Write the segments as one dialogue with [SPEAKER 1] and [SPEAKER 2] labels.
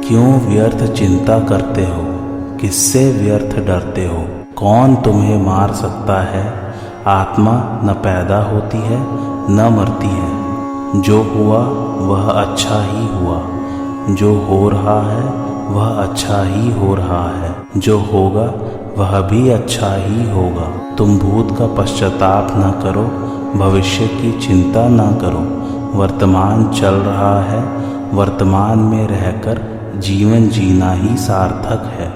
[SPEAKER 1] क्यों व्यर्थ चिंता करते हो, किससे व्यर्थ डरते हो। कौन तुम्हें मार सकता है। आत्मा न पैदा होती है न मरती है। जो हुआ वह अच्छा ही हुआ, जो हो रहा है वह अच्छा ही हो रहा है, जो होगा वह भी अच्छा ही होगा। तुम भूत का पश्चाताप न करो, भविष्य की चिंता न करो। वर्तमान चल रहा है, वर्तमान में रहकर जीवन जीना ही सार्थक है।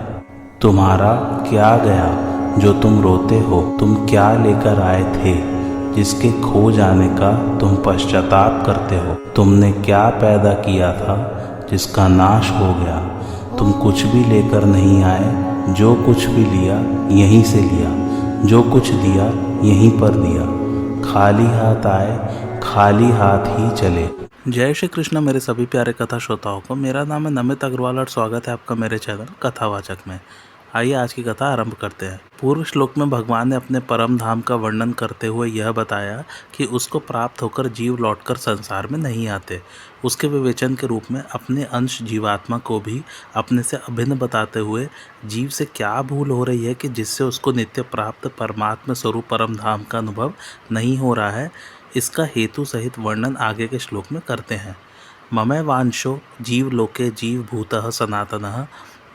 [SPEAKER 1] तुम्हारा क्या गया जो तुम रोते हो। तुम क्या लेकर आए थे जिसके खो जाने का तुम पश्चाताप करते हो। तुमने क्या पैदा किया था जिसका नाश हो गया। तुम कुछ भी लेकर नहीं आए, जो कुछ भी लिया यहीं से लिया, जो कुछ दिया यहीं पर दिया। खाली हाथ आए, खाली हाथ ही चले। जय श्री कृष्ण मेरे सभी प्यारे कथा श्रोताओं को। मेरा नाम है नमित अग्रवाल और स्वागत है आपका मेरे चैनल कथावाचक में। आइए आज की कथा आरंभ करते हैं। पूर्व श्लोक में भगवान ने अपने परम धाम का वर्णन करते हुए यह बताया कि उसको प्राप्त होकर जीव लौटकर संसार में नहीं आते। उसके विवेचन के रूप में अपने अंश जीवात्मा को भी अपने से अभिन्न बताते हुए जीव से क्या भूल हो रही है कि जिससे उसको नित्य प्राप्त परमात्मा स्वरूप परम धाम का अनुभव नहीं हो रहा है, इसका हेतु सहित वर्णन आगे के श्लोक में करते हैं। ममै वांशो जीवलोके जीवभूतः सनातनः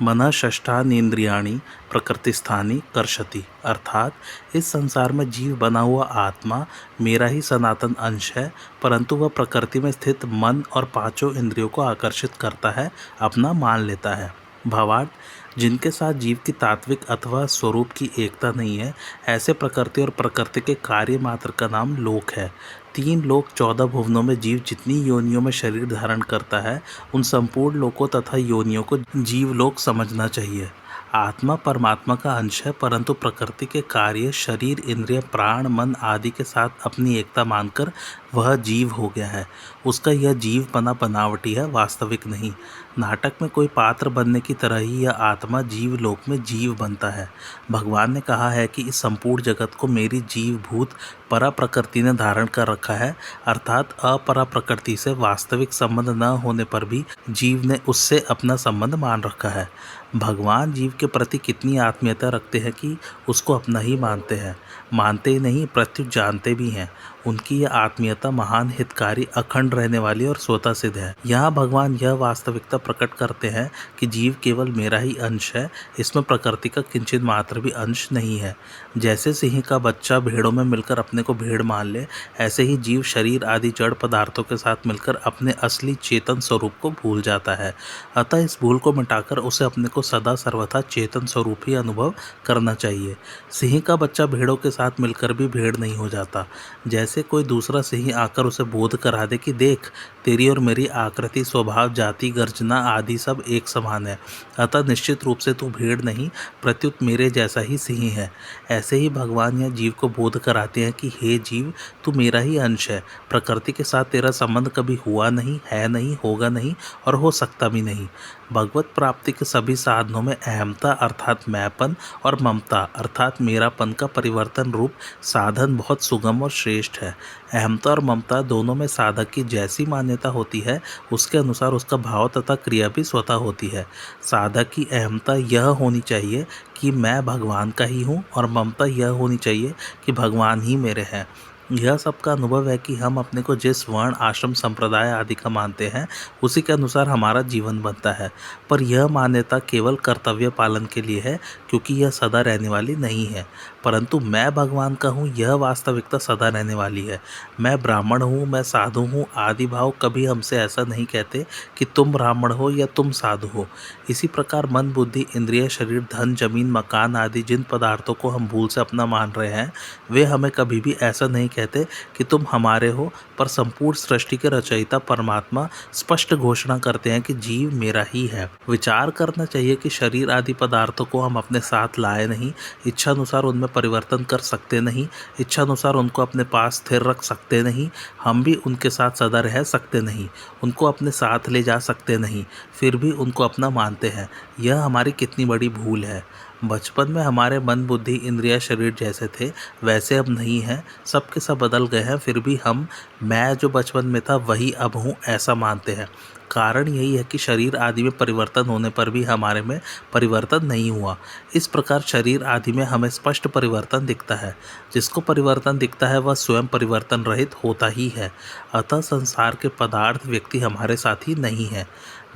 [SPEAKER 1] मनः षष्ठानीन्द्रियाणि प्रकृतिस्थानी कर्षति। अर्थात इस संसार में जीव बना हुआ आत्मा मेरा ही सनातन अंश है, परंतु वह प्रकृति में स्थित मन और पांचों इंद्रियों को आकर्षित करता है, अपना मान लेता है। भावार्थ, जिनके साथ जीव की तात्विक अथवा स्वरूप की एकता नहीं है, ऐसे प्रकृति और प्रकृति के कार्य मात्र का नाम लोक है। 3 लोक 14 भुवनों में जीव जितनी योनियों में शरीर धारण करता है, उन संपूर्ण लोकों तथा योनियों को जीवलोक समझना चाहिए। आत्मा परमात्मा का अंश है, परंतु प्रकृति के कार्य शरीर इंद्रिय प्राण मन आदि के साथ अपनी एकता मानकर वह जीव हो गया है। उसका यह जीव बना बनावटी है, वास्तविक नहीं। नाटक में कोई पात्र बनने की तरह ही यह आत्मा जीव लोक में जीव बनता है। भगवान ने कहा है कि इस संपूर्ण जगत को मेरी जीव भूत परा प्रकृति ने धारण कर रखा है, अर्थात अपरा प्रकृति से वास्तविक संबंध न होने पर भी जीव ने उससे अपना संबंध मान रखा है। भगवान जीव के प्रति कितनी आत्मीयता रखते हैं कि उसको अपना ही मानते हैं। मानते ही नहीं, प्रत्युत जानते भी हैं। उनकी यह आत्मीयता महान हितकारी, अखंड रहने वाली और स्वतः सिद्ध है। यहाँ भगवान यह वास्तविकता प्रकट करते हैं कि जीव केवल मेरा ही अंश है, इसमें प्रकृति का किंचित मात्र भी अंश नहीं है। जैसे सिंह का बच्चा भेड़ों में मिलकर अपने को भेड़ मान ले, ऐसे ही जीव शरीर आदि जड़ पदार्थों के साथ मिलकर अपने असली चेतन स्वरूप को भूल जाता है। अतः इस भूल को मिटाकर उसे अपने को सदा सर्वथा चेतन स्वरूप ही अनुभव करना चाहिए। सिंह का बच्चा भेड़ों के साथ मिलकर भी भेड़ नहीं हो जाता। जैसे कोई दूसरा सिंह आकर उसे बोध करा दे कि देख, तेरी और मेरी आकृति, स्वभाव, जाति, गर्जना आदि सब एक समान है, अतः निश्चित रूप से तू भेड़ नहीं, प्रत्युत मेरे जैसा ही सिंह है। ऐसे ही भगवान यह जीव को बोध कराते हैं कि हे जीव, तू मेरा ही अंश है। प्रकृति के साथ तेरा संबंध कभी हुआ नहीं, है नहीं, होगा नहीं और हो सकता भी नहीं। भगवत प्राप्ति के सभी साधनों में अहमता अर्थात मैंपन और ममता अर्थात मेरापन का परिवर्तन रूप साधन बहुत सुगम और श्रेष्ठ है। अहमता और ममता दोनों में साधक की जैसी मान्यता होती है, उसके अनुसार उसका भाव तथा क्रिया भी स्वतः होती है। साधक की अहमता यह होनी चाहिए कि मैं भगवान का ही हूँ, और ममता यह होनी चाहिए कि भगवान ही मेरे हैं। यह सबका अनुभव है कि हम अपने को जिस वर्ण आश्रम संप्रदाय आदि का मानते हैं, उसी के अनुसार हमारा जीवन बनता है। पर यह मान्यता केवल कर्तव्य पालन के लिए है, क्योंकि यह सदा रहने वाली नहीं है। परंतु मैं भगवान का हूँ, यह वास्तविकता सदा रहने वाली है। मैं ब्राह्मण हूँ, मैं साधु हूँ आदि भाव कभी हमसे ऐसा नहीं कहते कि तुम ब्राह्मण हो या तुम साधु हो। इसी प्रकार मन बुद्धि इंद्रिय शरीर धन जमीन मकान आदि जिन पदार्थों को हम भूल से अपना मान रहे हैं, वे हमें कभी भी ऐसा नहीं कहते कि तुम हमारे हो। पर संपूर्ण सृष्टि के रचयिता परमात्मा स्पष्ट घोषणा करते हैं कि जीव मेरा ही है। विचार करना चाहिए कि शरीर आदि पदार्थों को हम अपने साथ लाए नहीं, इच्छानुसार उनमें परिवर्तन कर सकते नहीं, इच्छानुसार उनको अपने पास स्थिर रख सकते नहीं, हम भी उनके साथ सदा रह सकते नहीं, उनको अपने साथ ले जा सकते नहीं, फिर भी उनको अपना मानते हैं। यह हमारी कितनी बड़ी भूल है। बचपन में हमारे मन बुद्धि इंद्रिया शरीर जैसे थे वैसे अब नहीं हैं, सब के सब बदल गए हैं। फिर भी हम मैं जो बचपन में था वही अब हूँ ऐसा मानते हैं। कारण यही है कि शरीर आदि में परिवर्तन होने पर भी हमारे में परिवर्तन नहीं हुआ। इस प्रकार शरीर आदि में हमें स्पष्ट परिवर्तन दिखता है। जिसको परिवर्तन दिखता है वह स्वयं परिवर्तन रहित होता ही है। अतः संसार के पदार्थ व्यक्ति हमारे साथी नहीं है।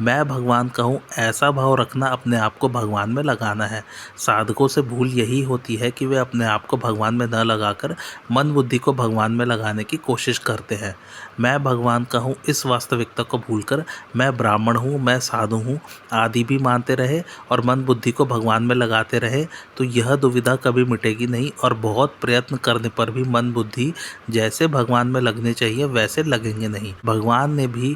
[SPEAKER 1] मैं भगवान का हूँ ऐसा भाव रखना अपने आप को भगवान में लगाना है। साधकों से भूल यही होती है कि वे अपने आप को भगवान में न लगाकर मन बुद्धि को भगवान में लगाने की कोशिश करते हैं। मैं भगवान का हूँ इस वास्तविकता को भूलकर मैं ब्राह्मण हूँ, मैं साधु हूँ आदि भी मानते रहे और मन बुद्धि को भगवान में लगाते रहे तो यह दुविधा कभी मिटेगी नहीं और बहुत प्रयत्न करने पर भी मन बुद्धि जैसे भगवान में लगने चाहिए वैसे लगेंगे नहीं। भगवान ने भी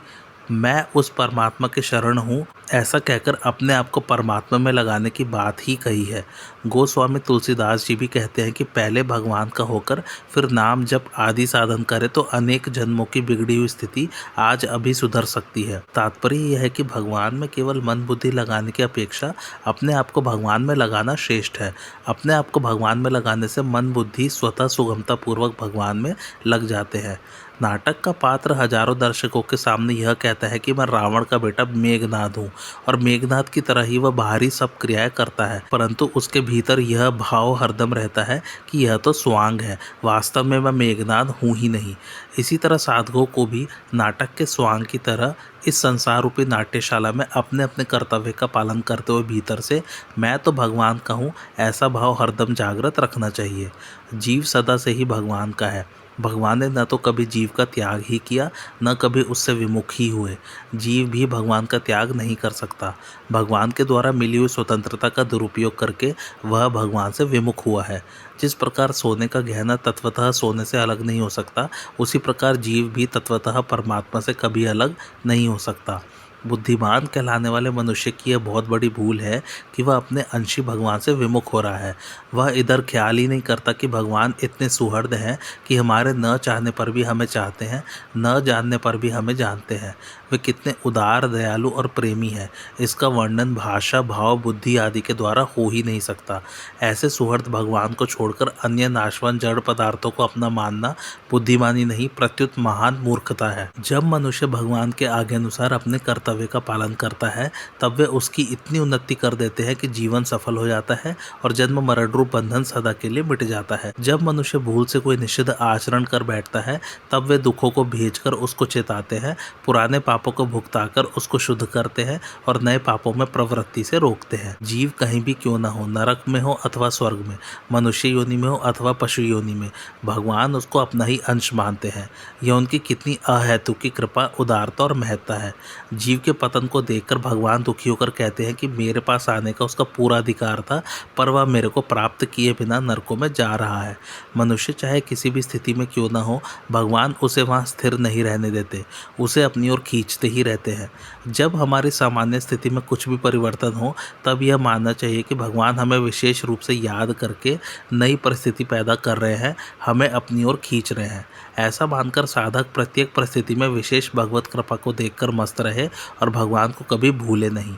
[SPEAKER 1] मैं उस परमात्मा के शरण हूँ ऐसा कहकर अपने आप को परमात्मा में लगाने की बात ही कही है। गोस्वामी तुलसीदास जी भी कहते हैं कि पहले भगवान का होकर फिर नाम जप आदि साधन करे तो अनेक जन्मों की बिगड़ी हुई स्थिति आज अभी सुधर सकती है। तात्पर्य यह है कि भगवान में केवल मन बुद्धि लगाने की अपेक्षा अपने आप को भगवान में लगाना श्रेष्ठ है। अपने आप को भगवान में लगाने से मन बुद्धि स्वतः सुगमता पूर्वक भगवान में लग जाते हैं। नाटक का पात्र हजारों दर्शकों के सामने यह कहता है कि मैं रावण का बेटा मेघनाद हूँ और मेघनाद की तरह ही वह बाहरी सब क्रियाएं करता है, परंतु उसके भीतर यह भाव हरदम रहता है कि यह तो स्वांग है, वास्तव में मैं मेघनाद हूँ ही नहीं। इसी तरह साधकों को भी नाटक के स्वांग की तरह इस संसार रूपी नाट्यशाला में अपने अपने कर्तव्य का पालन करते हुए भीतर से मैं तो भगवान का हूँ ऐसा भाव हरदम जागृत रखना चाहिए। जीव सदा से ही भगवान का है। भगवान ने न तो कभी जीव का त्याग ही किया न कभी उससे विमुख ही हुए। जीव भी भगवान का त्याग नहीं कर सकता। भगवान के द्वारा मिली हुई स्वतंत्रता का दुरुपयोग करके वह भगवान से विमुख हुआ है। जिस प्रकार सोने का गहना तत्वतः सोने से अलग नहीं हो सकता, उसी प्रकार जीव भी तत्वतः परमात्मा से कभी अलग नहीं हो सकता। बुद्धिमान कहलाने वाले मनुष्य की यह बहुत बड़ी भूल है कि वह अपने अंशी भगवान से विमुख हो रहा है। वह इधर ख्याल ही नहीं करता कि भगवान इतने सुहृद हैं कि हमारे न चाहने पर भी हमें चाहते हैं, न जानने पर भी हमें जानते हैं। वे कितने उदार, दयालु और प्रेमी हैं, इसका वर्णन भाषा, भाव, बुद्धि आदि के द्वारा हो ही नहीं सकता। ऐसे सुहृद भगवान को छोड़कर अन्य नाशवान जड़ पदार्थों को अपना मानना बुद्धिमानी नहीं प्रत्युत महान मूर्खता है। जब मनुष्य भगवान के आज्ञा अनुसार अपने कर्तव्य का पालन करता है तब वे उसकी इतनी उन्नति कर देते हैं कि जीवन सफल हो जाता है और जन्म मरण रूप बंधन सदा के लिए मिट जाता है। जब मनुष्य भूल से कोई निषिद्ध आचरण कर बैठता है तब वे दुखों को भेजकर उसको चेताते हैं, पुराने पापों को भुगताकर उसको शुद्ध करते हैं और नए पापों में प्रवृत्ति से रोकते हैं। जीव कहीं भी क्यों न हो, नरक में हो अथवा स्वर्ग में, मनुष्य योनि में हो अथवा पशु योनि में, भगवान उसको अपना ही अंश मानते हैं। यह उनकी कितनी अहेतु की कृपा, उदारता और महत्ता है। जीव के पतन को देखकर भगवान दुखी होकर कहते हैं कि मेरे पास आने का उसका पूरा अधिकार था, पर वह मेरे को प्राप्त किए बिना नरकों में जा रहा है। मनुष्य चाहे किसी भी स्थिति में क्यों न हो, भगवान उसे वहाँ स्थिर नहीं रहने देते, उसे अपनी ओर खींचते ही रहते हैं। जब हमारी सामान्य स्थिति में कुछ भी परिवर्तन हो तब यह मानना चाहिए कि भगवान हमें विशेष रूप से याद करके नई परिस्थिति पैदा कर रहे हैं, हमें अपनी ओर खींच रहे हैं। ऐसा मानकर साधक प्रत्येक परिस्थिति में विशेष भगवत कृपा को देखकर मस्त रहे और भगवान को कभी भूले नहीं।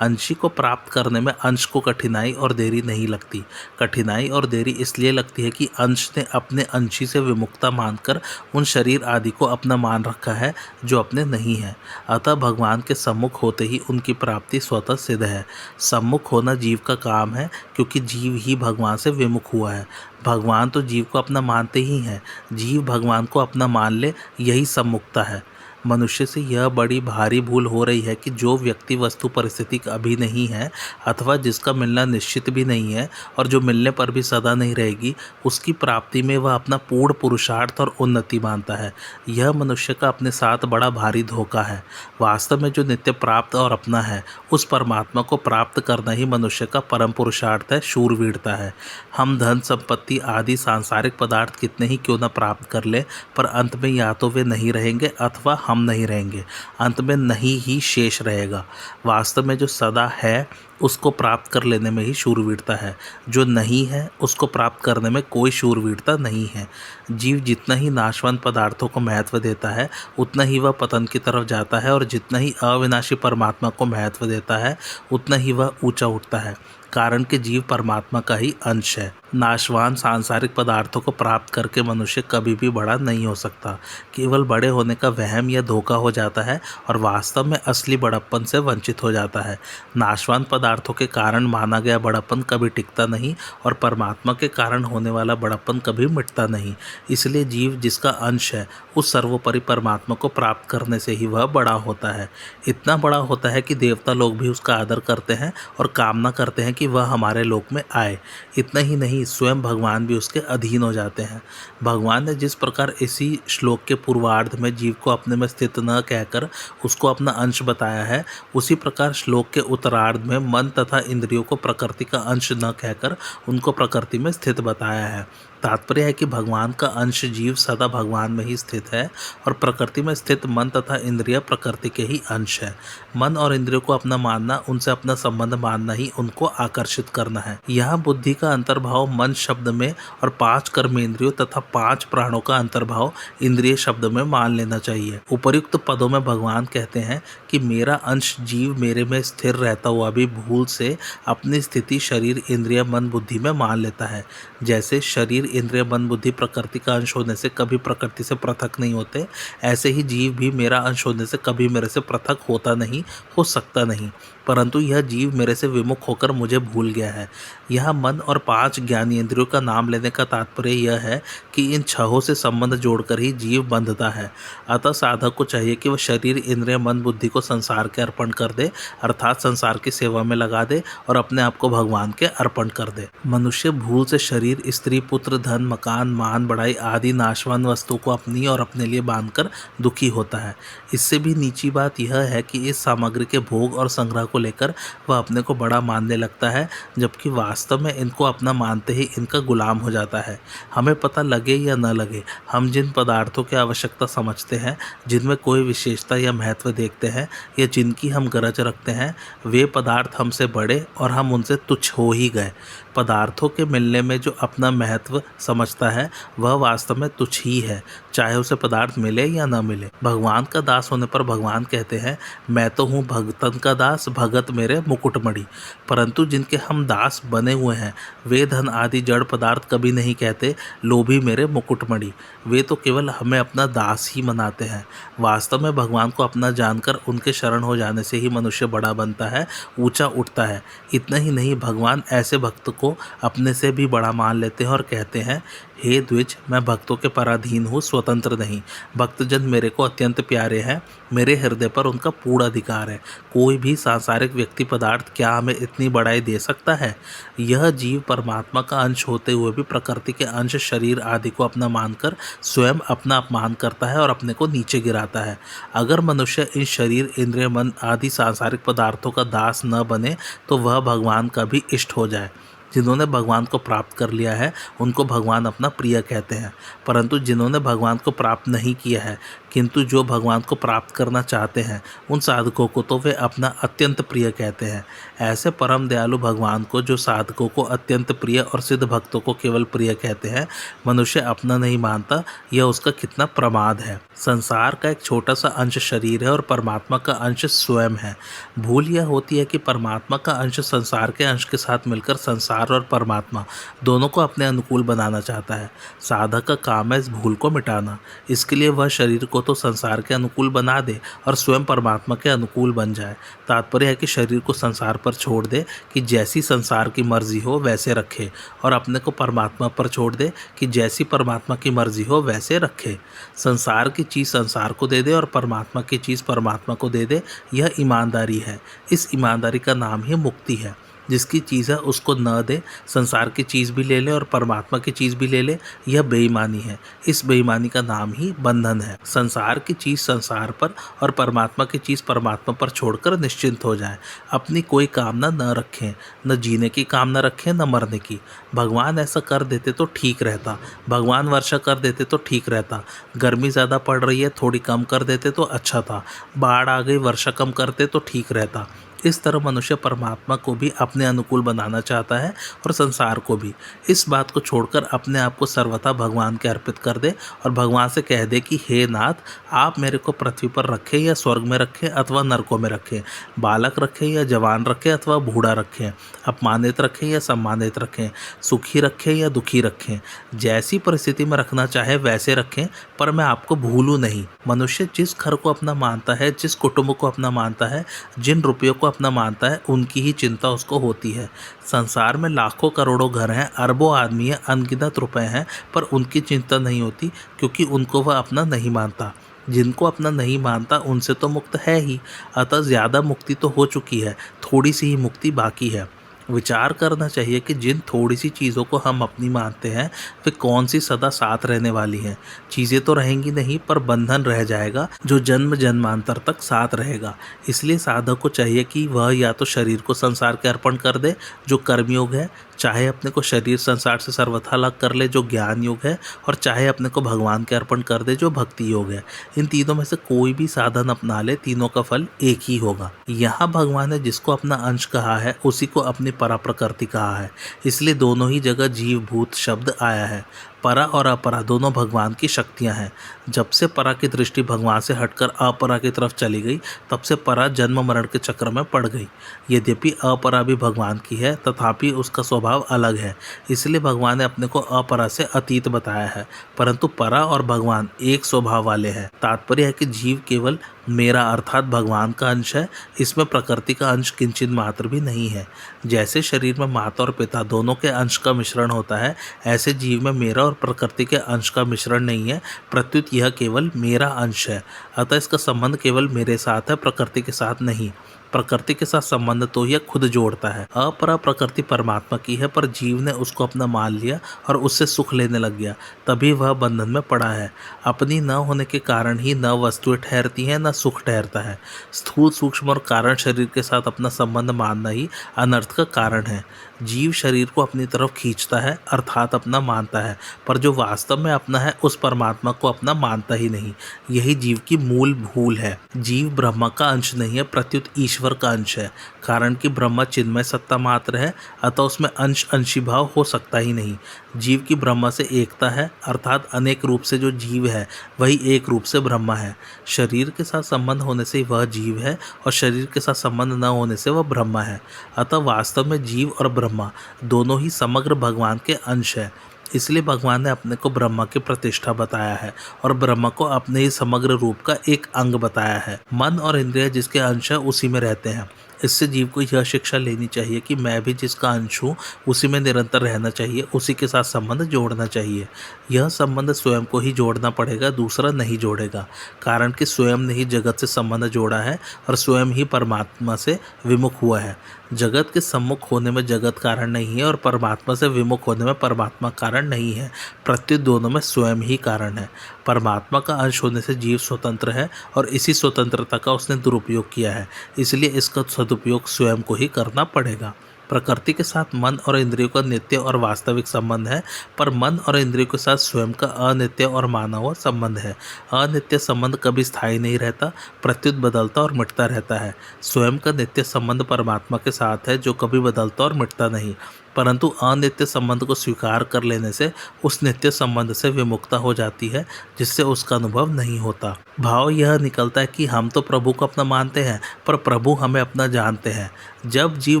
[SPEAKER 1] अंशी को प्राप्त करने में अंश को कठिनाई और देरी नहीं लगती। कठिनाई और देरी इसलिए लगती है कि अंश ने अपने अंशी से विमुक्ता मानकर उन शरीर आदि को अपना मान रखा है जो अपने नहीं है। अतः भगवान के सम्मुख होते ही उनकी प्राप्ति स्वतः सिद्ध है। सम्मुख होना जीव का काम है क्योंकि जीव ही भगवान से विमुख हुआ है। भगवान तो जीव को अपना मानते ही हैं, जीव भगवान को अपना मान ले, यही सम्मुखता है। मनुष्य से यह बड़ी भारी भूल हो रही है कि जो व्यक्ति वस्तु परिस्थिति अभी नहीं है अथवा जिसका मिलना निश्चित भी नहीं है और जो मिलने पर भी सदा नहीं रहेगी, उसकी प्राप्ति में वह अपना पूर्ण पुरुषार्थ और उन्नति मानता है। यह मनुष्य का अपने साथ बड़ा भारी धोखा है। वास्तव में जो नित्य प्राप्त और अपना है, उस परमात्मा को प्राप्त करना ही मनुष्य का परम पुरुषार्थ है, शूरवीरता है। हम धन संपत्ति आदि सांसारिक पदार्थ कितने ही क्यों न प्राप्त कर ले, पर अंत में या तो वे नहीं रहेंगे अथवा हम नहीं रहेंगे, अंत में नहीं ही शेष रहेगा। वास्तव में जो सदा है उसको प्राप्त कर लेने में ही शूरवीरता है। जो नहीं है उसको प्राप्त करने में कोई शूरवीरता नहीं है। जीव जितना ही नाशवंत पदार्थों को महत्व देता है उतना ही वह पतन की तरफ जाता है, और जितना ही अविनाशी परमात्मा को महत्व देता है उतना ही वह ऊंचा उठता है, कारण कि जीव परमात्मा का ही अंश है। नाशवान सांसारिक पदार्थों को प्राप्त करके मनुष्य कभी भी बड़ा नहीं हो सकता। केवल बड़े होने का वहम या धोखा हो जाता है और वास्तव में असली बड़प्पन से वंचित हो जाता है। नाशवान पदार्थों के कारण माना गया बड़प्पन कभी टिकता नहीं, और परमात्मा के कारण होने वाला बड़प्पन कभी मिटता नहीं। इसलिए जीव जिसका अंश है उस सर्वोपरि परमात्मा को प्राप्त करने से ही वह बड़ा होता है। इतना बड़ा होता है कि देवता लोग भी उसका आदर करते हैं और कामना करते हैं कि वह हमारे लोक में आए। इतना ही नहीं, स्वयं भगवान भी उसके अधीन हो जाते हैं। भगवान ने जिस प्रकार इसी श्लोक के पूर्वार्ध में जीव को अपने में स्थित न कहकर उसको अपना अंश बताया है, उसी प्रकार श्लोक के उत्तरार्ध में मन तथा इंद्रियों को प्रकृति का अंश न कहकर उनको प्रकृति में स्थित बताया है। तात्पर्य है कि भगवान का अंश जीव सदा भगवान में ही स्थित है, और प्रकृति में स्थित मन तथा इंद्रिय प्रकृति के ही अंश है। मन और इंद्रियों को अपना मानना, उनसे अपना संबंध मानना ही उनको आकर्षित करना है। यहाँ बुद्धि का अंतर्भाव मन शब्द में और 5 कर्मेंद्रियों तथा 5 प्राणों का अंतर्भाव इंद्रिय शब्द में मान लेना चाहिए। उपर्युक्त पदों में भगवान कहते हैं कि मेरा अंश जीव मेरे में स्थिर रहता हुआ भी भूल से अपनी स्थिति शरीर इंद्रिय मन बुद्धि में मान लेता है। जैसे शरीर इंद्रिय मन बुद्धि प्रकृति का अंश होने से कभी प्रकृति से पृथक नहीं होते, ऐसे ही जीव भी मेरा अंश होने से कभी मेरे से पृथक होता नहीं, हो सकता नहीं, परंतु यह जीव मेरे से विमुख होकर मुझे भूल गया है। यह मन और 5 ज्ञानेंद्रियों का नाम लेने का तात्पर्य यह है कि इन 6 से संबंध जोड़कर ही जीव बंधता है। अतः साधक को चाहिए कि वह शरीर इंद्रिय मन बुद्धि को संसार के अर्पण कर दे, अर्थात संसार की सेवा में लगा दे और अपने आप को भगवान के अर्पण कर दे। मनुष्य भूल से शरीर, स्त्री, पुत्र, धन, मकान, मान बढ़ाई आदि नाशवान वस्तु को अपनी और अपने लिए बांधकर दुखी होता है। इससे भी नीची बात यह है कि इस सामग्री के भोग और संग्रह को लेकर वह अपने को बड़ा मानने लगता है, जबकि वास्तव में इनको अपना मानते ही इनका गुलाम हो जाता है। हमें पता लगे या न लगे, हम जिन पदार्थों की आवश्यकता समझते हैं, जिनमें कोई विशेषता या महत्व देखते हैं या जिनकी हम गरज रखते हैं, वे पदार्थ हमसे बड़े और हम उनसे तुच्छ हो ही गए। पदार्थों के मिलने में जो अपना महत्व समझता है वह वास्तव में तुच्छ ही है, चाहे उसे पदार्थ मिले या न मिले। भगवान का दास होने पर भगवान कहते हैं, मैं तो हूँ भगतन का दास, भगत मेरे मुकुटमणि। परंतु जिनके हम दास बने हुए हैं वे धन आदि जड़ पदार्थ कभी नहीं कहते, लोभी मेरे मुकुटमणि। वे तो केवल हमें अपना दास ही मनाते हैं। वास्तव में भगवान को अपना जानकर उनके शरण हो जाने से ही मनुष्य बड़ा बनता है, ऊंचा उठता है। इतना ही नहीं, भगवान ऐसे भक्त को अपने से भी बड़ा मान लेते हैं और कहते हैं, हे द्विज, मैं भक्तों के पराधीन हूँ, स्वतंत्र नहीं। भक्तजन मेरे को अत्यंत प्यारे हैं, मेरे हृदय पर उनका पूर्ण अधिकार है। कोई भी सांसारिक व्यक्ति पदार्थ क्या हमें इतनी बड़ाई दे सकता है? यह जीव परमात्मा का अंश होते हुए भी प्रकृति के अंश शरीर आदि को अपना मानकर स्वयं अपना अपमान करता है और अपने को नीचे गिराता है। अगर मनुष्य इन शरीर इंद्रिय मन आदि सांसारिक पदार्थों का दास न बने तो वह भगवान का भी इष्ट हो जाए। जिन्होंने भगवान को प्राप्त कर लिया है उनको भगवान अपना प्रिय कहते हैं, परंतु जिन्होंने भगवान को प्राप्त नहीं किया है किंतु जो भगवान को प्राप्त करना चाहते हैं उन साधकों को तो वे अपना अत्यंत प्रिय कहते हैं। ऐसे परम दयालु भगवान को, जो साधकों को अत्यंत प्रिय और सिद्ध भक्तों को केवल प्रिय कहते हैं, मनुष्य अपना नहीं मानता, यह उसका कितना प्रमाद है। संसार का एक छोटा सा अंश शरीर है और परमात्मा का अंश स्वयं है। भूल यह होती है कि परमात्मा का अंश संसार के अंश के साथ मिलकर संसार और परमात्मा दोनों को अपने अनुकूल बनाना चाहता है। साधक का काम है इस भूल को मिटाना। इसके लिए वह शरीर को तो संसार के अनुकूल बना दे और स्वयं परमात्मा के अनुकूल बन जाए। तात्पर्य है कि शरीर को संसार पर छोड़ दे कि जैसी संसार की मर्जी हो वैसे रखे, और अपने को परमात्मा पर छोड़ दे कि जैसी परमात्मा की मर्जी हो वैसे रखे। संसार की चीज़ संसार को दे दे और परमात्मा की चीज़ परमात्मा को दे दे, यह ईमानदारी है। इस ईमानदारी का नाम ही मुक्ति है। जिसकी चीज़ है उसको न दे, संसार की चीज़ भी ले ले और परमात्मा की चीज़ भी ले ले, यह बेईमानी है। इस बेईमानी का नाम ही बंधन है। संसार की चीज़ संसार पर और परमात्मा की चीज़ परमात्मा पर छोड़कर निश्चिंत हो जाएं। अपनी कोई कामना न रखें, न जीने की कामना रखें न मरने की। भगवान ऐसा कर देते तो ठीक रहता, भगवान वर्षा कर देते तो ठीक रहता। गर्मी ज़्यादा पड़ रही है, थोड़ी कम कर देते तो अच्छा था। बाढ़ आ गई, वर्षा कम करते तो ठीक रहता। इस तरह मनुष्य परमात्मा को भी अपने अनुकूल बनाना चाहता है और संसार को भी। इस बात को छोड़कर अपने आप को सर्वथा भगवान के अर्पित कर दे और भगवान से कह दे कि हे नाथ, आप मेरे को पृथ्वी पर रखें या स्वर्ग में रखें अथवा नरकों में रखें, बालक रखें या जवान रखें अथवा बूढ़ा रखें, अपमानित रखें या सम्मानित रखें, सुखी रखें या दुखी रखें, जैसी परिस्थिति में रखना चाहे वैसे रखें, पर मैं आपको भूलूं नहीं। मनुष्य जिस घर को अपना मानता है, जिस कुटुंब को अपना मानता है, जिन रुपयों को अपना मानता है, उनकी ही चिंता उसको होती है। संसार में लाखों करोड़ों घर हैं, अरबों आदमी हैं, अनगिनत रुपए हैं, पर उनकी चिंता नहीं होती क्योंकि उनको वह अपना नहीं मानता। जिनको अपना नहीं मानता उनसे तो मुक्त है ही, अतः ज़्यादा मुक्ति तो हो चुकी है, थोड़ी सी ही मुक्ति बाकी है। विचार करना चाहिए कि जिन थोड़ी सी चीज़ों को हम अपनी मानते हैं वे कौन सी सदा साथ रहने वाली हैं। चीज़ें तो रहेंगी नहीं, पर बंधन रह जाएगा जो जन्म जन्मांतर तक साथ रहेगा। इसलिए साधक को चाहिए कि वह या तो शरीर को संसार के अर्पण कर दे जो कर्मयोग है, चाहे अपने को शरीर संसार से सर्वथा अलग कर ले जो ज्ञान योग है, और चाहे अपने को भगवान के अर्पण कर दे जो भक्ति योग है। इन तीनों में से कोई भी साधन अपना ले, तीनों का फल एक ही होगा। यहाँ भगवान ने जिसको अपना अंश कहा है उसी को अपनी परा प्रकृति कहा है, इसलिए दोनों ही जगह जीव भूत शब्द आया है। परा और अपरा दोनों भगवान की शक्तियां हैं। जब से परा की दृष्टि भगवान से हटकर अपरा की तरफ चली गई, तब से परा जन्म मरण के चक्र में पड़ गई। यद्यपि अपरा भी भगवान की है, तथापि उसका स्वभाव अलग है, इसलिए भगवान ने अपने को अपरा से अतीत बताया है। परंतु परा और भगवान एक स्वभाव वाले हैं। तात्पर्य है कि जीव केवल मेरा अर्थात भगवान का अंश है, इसमें प्रकृति का अंश किंचित मात्र भी नहीं है। जैसे शरीर में माता और पिता दोनों के अंश का मिश्रण होता है, ऐसे जीव में मेरा और प्रकृति के अंश का मिश्रण नहीं है, प्रत्युत यह केवल मेरा अंश है। अतः इसका संबंध केवल मेरे साथ है, प्रकृति के साथ नहीं। प्रकृति के साथ संबंध तो यह खुद जोड़ता है। अपरा प्रकृति परमात्मा की है, पर जीव ने उसको अपना मान लिया और उससे सुख लेने लग गया, तभी वह बंधन में पड़ा है। अपनी न होने के कारण ही न वस्तुएं ठहरती हैं, न सुख ठहरता है। स्थूल सूक्ष्म और कारण शरीर के साथ अपना संबंध मानना ही अनर्थ का कारण है। जीव शरीर को अपनी तरफ खींचता है अर्थात अपना मानता है, पर जो वास्तव में अपना है उस परमात्मा को अपना मानता ही नहीं। यही जीव की मूल भूल है। जीव ब्रह्मा का अंश नहीं है, प्रत्युत ईश्वर का अंश है। कारण कि ब्रह्मा चिन्मय सत्ता मात्र है, अतः उसमें अंश अंशीभाव हो सकता ही नहीं। जीव की ब्रह्मा से एकता है, अर्थात अनेक रूप से जो जीव है वही एक रूप से ब्रह्मा है। शरीर के साथ संबंध होने से वह जीव है और शरीर के साथ संबंध न होने से वह ब्रह्मा है। अतः वास्तव में जीव और ब्रह्मा दोनों ही समग्र भगवान के अंश है। इसलिए भगवान ने अपने को ब्रह्मा की प्रतिष्ठा बताया है और ब्रह्मा को अपने ही समग्र रूप का एक अंग बताया है। मन और इंद्रिय जिसके अंश है उसी में रहते हैं। इससे जीव को यह शिक्षा लेनी चाहिए कि मैं भी जिसका अंश हूँ उसी में निरंतर रहना चाहिए, उसी के साथ संबंध जोड़ना चाहिए। यह संबंध स्वयं को ही जोड़ना पड़ेगा, दूसरा नहीं जोड़ेगा। कारण कि स्वयं ने ही जगत से संबंध जोड़ा है और स्वयं ही परमात्मा से विमुख हुआ है। जगत के सम्मुख होने में जगत कारण नहीं है और परमात्मा से विमुख होने में परमात्मा कारण नहीं है, प्रत्युत दोनों में स्वयं ही कारण है। परमात्मा का अंश होने से जीव स्वतंत्र है और इसी स्वतंत्रता का उसने दुरुपयोग किया है, इसलिए इसका सदुपयोग स्वयं को ही करना पड़ेगा। प्रकृति के साथ मन और इंद्रियों का नित्य और वास्तविक संबंध है, पर मन और इंद्रियों के साथ स्वयं का अनित्य और माना हुआ संबंध है। अनित्य संबंध कभी स्थायी नहीं रहता, प्रत्युत बदलता और मिटता रहता है। स्वयं का नित्य संबंध परमात्मा के साथ है जो कभी बदलता और मिटता नहीं, परंतु अनित्य संबंध को स्वीकार कर लेने से उस नित्य संबंध से विमुक्ता हो जाती है, जिससे उसका अनुभव नहीं होता। भाव यह निकलता है कि हम तो प्रभु को अपना मानते हैं, पर प्रभु हमें अपना जानते हैं। जब जीव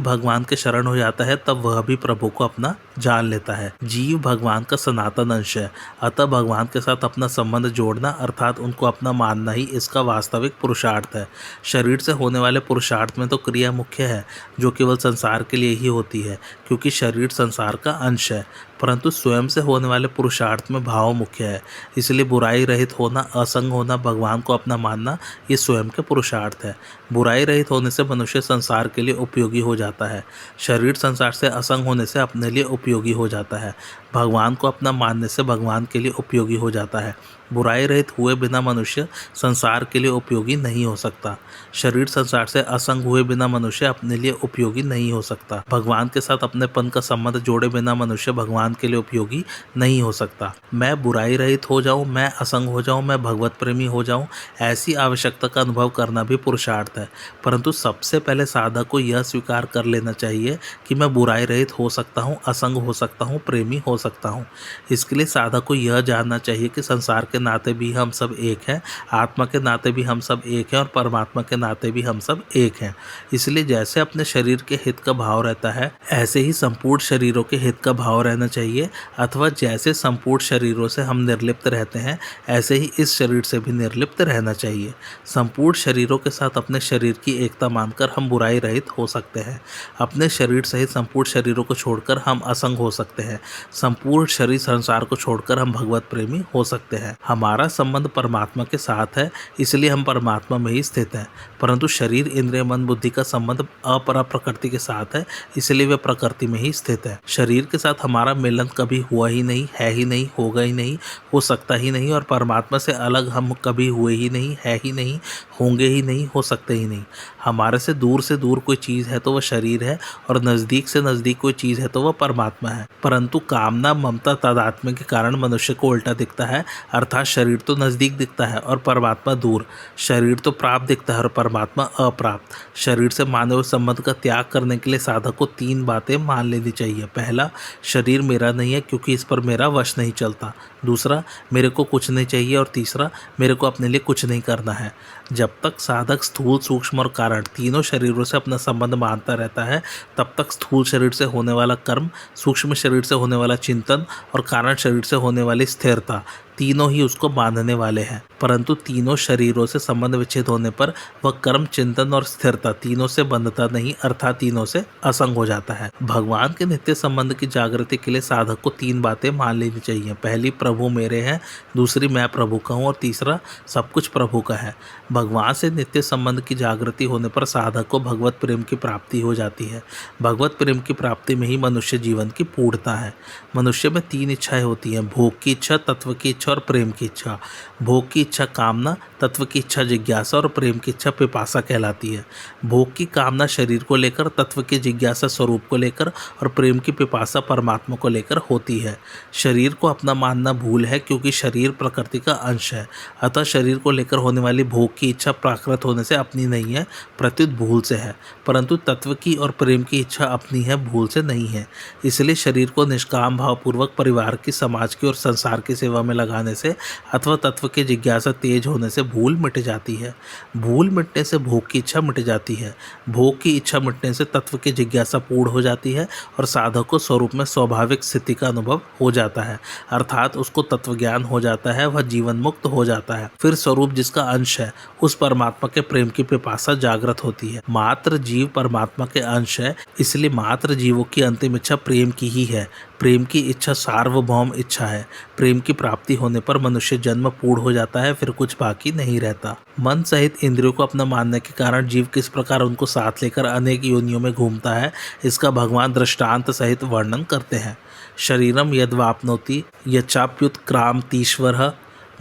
[SPEAKER 1] भगवान के शरण हो जाता है तब वह भी प्रभु को अपना जान लेता है। जीव भगवान का सनातन अंश है, अतः भगवान के साथ अपना संबंध जोड़ना अर्थात उनको अपना मानना ही इसका वास्तविक पुरुषार्थ है। शरीर से होने वाले पुरुषार्थ में तो क्रिया मुख्य है, जो केवल संसार के लिए ही होती है, क्योंकि शरीर संसार का अंश है, परंतु स्वयं से होने वाले पुरुषार्थ में भाव मुख्य है। इसलिए बुराई रहित होना, असंग होना, भगवान को अपना मानना, ये स्वयं के पुरुषार्थ है। बुराई रहित होने से मनुष्य संसार के लिए उपयोगी हो जाता है, शरीर संसार से असंग होने से अपने लिए उपयोगी हो जाता है। भगवान को अपना मानने से भगवान के लिए उपयोगी हो जाता है। बुराई रहित हुए बिना मनुष्य संसार के लिए उपयोगी नहीं हो सकता। शरीर संसार से असंग हुए बिना मनुष्य अपने लिए उपयोगी नहीं हो सकता। भगवान के साथ अपनेपन का संबंध जोड़े बिना मनुष्य भगवान के लिए उपयोगी नहीं हो सकता। मैं बुराई रहित हो जाऊं, मैं असंग हो जाऊं, मैं भगवत प्रेमी हो जाऊं, ऐसी आवश्यकता का अनुभव करना भी पुरुषार्थ है। परंतु सबसे पहले साधक को यह स्वीकार कर लेना चाहिए कि मैं बुराई रहित हो सकता हूँ, असंग हो सकता हूँ, प्रेमी हो सकता हूँ। इसके लिए साधक को यह जानना चाहिए कि संसार के नाते भी हम सब एक हैं, आत्मा के नाते भी हम सब एक हैं और परमात्मा के नाते भी हम सब एक हैं। इसलिए जैसे अपने शरीर के हित का भाव रहता है, ऐसे ही संपूर्ण शरीरों के हित का भाव रहना चाहिए, अथवा जैसे संपूर्ण शरीरों से हम निर्लिप्त रहते हैं, ऐसे ही इस शरीर से भी निर्लिप्त रहना चाहिए। संपूर्ण शरीरों के साथ अपने शरीर की एकता मानकर हम बुराई रहित हो सकते हैं। अपने शरीर सहित संपूर्ण शरीरों को छोड़कर हम असंग हो सकते हैं। संपूर्ण शरीर संसार को छोड़कर हम भगवत प्रेमी हो सकते हैं। हमारा संबंध परमात्मा के साथ है, इसलिए हम परमात्मा में ही स्थित हैं। परंतु शरीर, इंद्रिय, मन, बुद्धि का संबंध अपरा प्रकृति के साथ है, इसलिए वे प्रकृति में ही स्थित है। शरीर के साथ हमारा मिलन कभी हुआ ही नहीं, है ही नहीं, होगा ही नहीं, हो सकता ही नहीं, और परमात्मा से अलग हम कभी हुए ही नहीं, है ही नहीं, होंगे ही नहीं, हो सकते ही नहीं। हमारे से दूर कोई चीज़ है तो वह शरीर है, और नज़दीक से नज़दीक कोई चीज़ है तो वह परमात्मा है। परंतु कामना, ममता, तादात्म्य के कारण मनुष्य को उल्टा दिखता है, अर्थात शरीर तो नज़दीक दिखता है और परमात्मा दूर। शरीर तो प्राप्त दिखता है और परमात्मा अप्राप्त। शरीर से मानव संबंध का त्याग करने के लिए साधक को 3 बातें मान लेनी चाहिए। पहला, शरीर मेरा नहीं है क्योंकि इस पर मेरा वश नहीं चलता। दूसरा, मेरे को कुछ नहीं चाहिए। और तीसरा, मेरे को अपने लिए कुछ नहीं करना है। जब तक साधक स्थूल, सूक्ष्म और कारण तीनों शरीरों से अपना संबंध मानता रहता है, तब तक स्थूल शरीर से होने वाला कर्म, सूक्ष्म शरीर से होने वाला चिंतन और कारण शरीर से होने वाली स्थिरता, तीनों ही उसको बांधने वाले हैं। परंतु तीनों शरीरों से संबंध विच्छेद होने पर वह कर्म, चिंतन और स्थिरता तीनों से बंधता नहीं, अर्थात तीनों से असंग हो जाता है। भगवान के नित्य संबंध की जागृति के लिए साधक को 3 बातें मान लेनी चाहिए। पहली, प्रभु मेरे हैं। दूसरी, मैं प्रभु का हूँ। और तीसरा, सब कुछ प्रभु का है। भगवान से नित्य संबंध की जागृति होने पर साधक को भगवत प्रेम की प्राप्ति हो जाती है। भगवत प्रेम की प्राप्ति में ही मनुष्य जीवन की पूर्णता है। मनुष्य में 3 इच्छाएं होती हैं: भोग की इच्छा, तत्व की इच्छा और प्रेम की इच्छा। भोग की इच्छा कामना, तत्व की इच्छा जिज्ञासा और प्रेम की इच्छा पिपासा कहलाती है। भोग की कामना शरीर को लेकर, तत्व की जिज्ञासा स्वरूप को लेकर और प्रेम की पिपासा परमात्मा को लेकर होती है। शरीर को अपना मानना भूल है, क्योंकि शरीर प्रकृति का अंश है। अतः शरीर को लेकर होने वाली भोग की इच्छा प्राकृत होने से अपनी नहीं है, प्रत्युत भूल से है। परंतु तत्व की और प्रेम की इच्छा अपनी है, भूल से नहीं है। इसलिए शरीर को निष्काम भावपूर्वक परिवार की, समाज की और संसार की सेवा में लगाने से अथवा तत्व की जिज्ञासा तेज होने से भूल मिट जाती है। भूल मिटने से भोग की इच्छा मिट जाती है। भोग की इच्छा मिटने से तत्व की जिज्ञासा पूर्ण हो जाती है और साधक को स्वरूप में स्वाभाविक स्थिति का अनुभव हो जाता है, अर्थात उसको तत्व ज्ञान हो जाता है, वह जीवन मुक्त हो जाता है। फिर स्वरूप जिसका अंश है, उस परमात्मा के प्रेम की पिपासा जागृत होती है। मात्र जीव परमात्मा के अंश है, इसलिए मात्र जीवों की अंतिम इच्छा प्रेम की ही है। प्रेम की इच्छा सार्वभौम इच्छा है। प्रेम की प्राप्ति होने पर मनुष्य जन्म पूर्ण हो जाता है, फिर कुछ बाकी नहीं रहता। मन सहित इंद्रियों को अपना मानने के कारण जीव किस प्रकार उनको साथ लेकर अनेक योनियों में घूमता है, इसका भगवान दृष्टांत सहित वर्णन करते हैं। शरीरम यद्वाप्नोति यच्चाप्युत्क्रामतीश्वरः